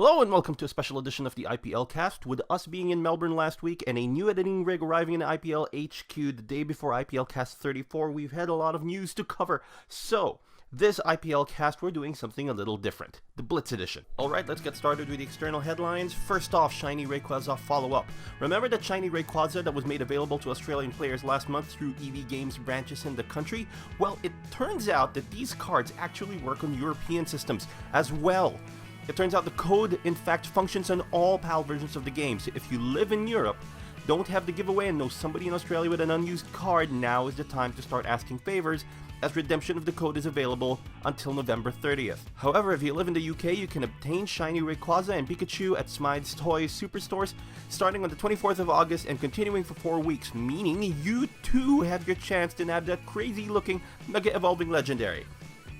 Hello and welcome to a special edition of the IPLcast. With us being in Melbourne last week and a new editing rig arriving in IPL HQ the day before IPLcast 34, we've had a lot of news to cover. So, this IPLcast, we're doing something a little different. The Blitz edition. Alright, let's get started with the external headlines. First off, Shiny Rayquaza follow-up. Remember that Shiny Rayquaza that was made available to Australian players last month through EV Games branches in the country? Well, it turns out that these cards actually work on European systems as well. It turns out the code, in fact, functions on all PAL versions of the game. So if you live in Europe, don't have the giveaway and know somebody in Australia with an unused card, now is the time to start asking favors, as redemption of the code is available until November 30th. However, if you live in the UK, you can obtain Shiny Rayquaza and Pikachu at Smythe's Toys Superstores starting on the 24th of August and continuing for 4 weeks, meaning you too have your chance to nab that crazy-looking Mega Evolving Legendary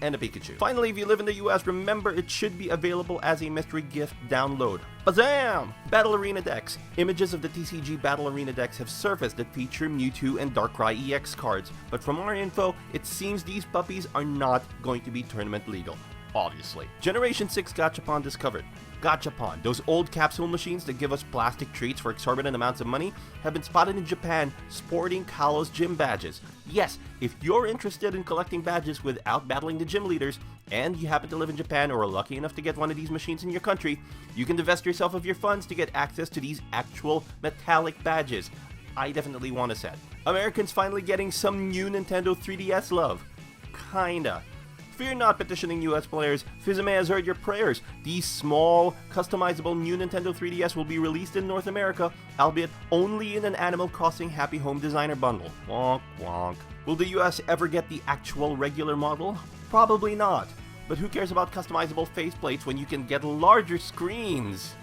and a Pikachu. Finally, if you live in the US, remember it should be available as a mystery gift download. Bazam! Battle Arena decks. Images of the TCG Battle Arena decks have surfaced that feature Mewtwo and Darkrai EX cards, but from our info, it seems these puppies are not going to be tournament legal. Obviously. Generation 6 Gachapon discovered. Gachapon, those old capsule machines that give us plastic treats for exorbitant amounts of money, have been spotted in Japan sporting Kalos gym badges. Yes, if you're interested in collecting badges without battling the gym leaders, and you happen to live in Japan or are lucky enough to get one of these machines in your country, you can divest yourself of your funds to get access to these actual metallic badges. I definitely want a set. Americans finally getting some new Nintendo 3DS love. Kinda. Fear not, petitioning US players, Fizime has heard your prayers. These small, customizable new Nintendo 3DS will be released in North America, albeit only in an Animal Crossing Happy Home Designer bundle. Wonk wonk. Will the US ever get the actual regular model? Probably not. But who cares about customizable faceplates when you can get larger screens?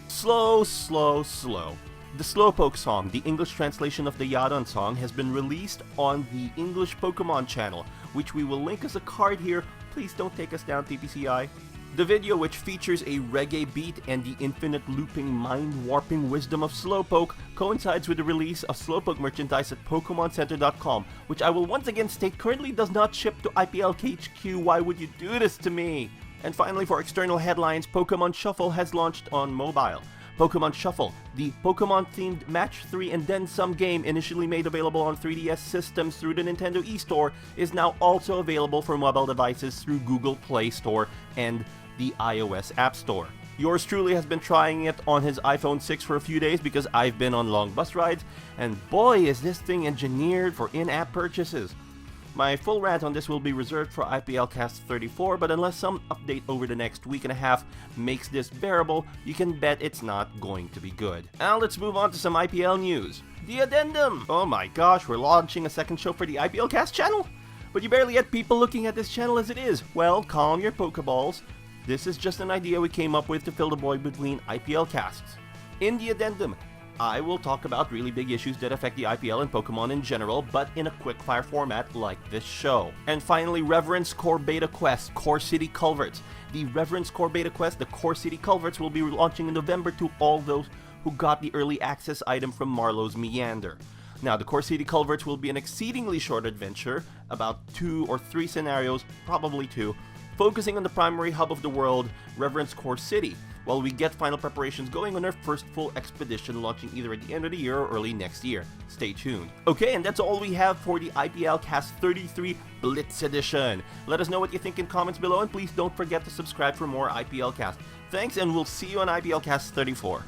Slow, slow, slow. The Slowpoke song, the English translation of the Yadon song, has been released on the English Pokemon channel, which we will link as a card here. Please don't take us down, TPCI. The video, which features a reggae beat and the infinite looping, mind-warping wisdom of Slowpoke, coincides with the release of Slowpoke merchandise at PokemonCenter.com, which I will once again state currently does not ship to IPLHQ. Why would you do this to me? And finally, for external headlines, Pokemon Shuffle has launched on mobile. Pokemon Shuffle, the Pokemon-themed Match 3 and then some game initially made available on 3DS systems through the Nintendo eStore, is now also available for mobile devices through Google Play Store and the iOS App Store. Yours truly has been trying it on his iPhone 6 for a few days because I've been on long bus rides, and boy is this thing engineered for in-app purchases. My full rant on this will be reserved for IPLcast 34, but unless some update over the next week and a half makes this bearable, you can bet it's not going to be good. Now let's move on to some IPL news. The addendum! Oh my gosh, we're launching a second show for the IPLcast channel? But you barely get people looking at this channel as it is. Well, calm your Pokeballs. This is just an idea we came up with to fill the void between IPLcasts. In the addendum, I will talk about really big issues that affect the IPL and Pokemon in general, but in a quick-fire format like this show. And finally, Reverence Core Beta Quest, Core City Culverts. The Reverence Core Beta Quest, the Core City Culverts, will be launching in November to all those who got the early access item from Marlowe's Meander. Now, the Core City Culverts will be an exceedingly short adventure, about 2 or 3 scenarios, probably 2, focusing on the primary hub of the world, Reverence Core City, while we get final preparations going on our first full expedition launching either at the end of the year or early next year. Stay tuned. Okay, and that's all we have for the IPLcast 33 Blitz edition. Let us know what you think in comments below, and please don't forget to subscribe for more IPLcast. Thanks, and we'll see you on IPLcast 34.